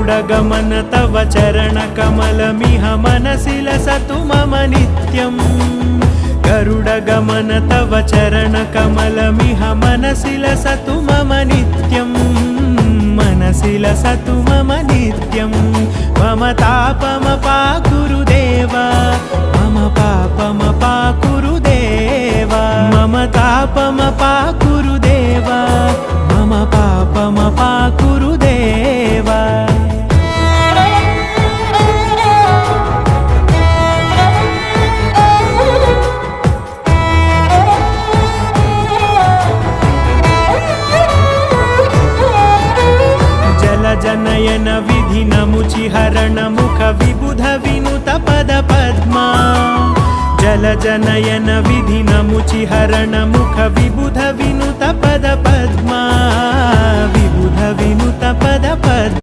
गरुडगमन तव चरणकमलमिह मनसि लसतु मम नित्यम् गरुडगमन तव चरणकमलमिह मनसि लसतु मम नित्यम् मनसि लसतु मम नित्यम् मम तापमपाकुरु देव मम पापमपाकुरु देव मम तापमपाकुरु देव मम पापमपाकुरु देव जनयन विधिनमुचिहरण मुख विबुध विनुत पद पद्मा जल जनयन विधिनमुचिहरण मुख विबुध विनुत पद पद्मा विबुध विनुत पद पद्मा।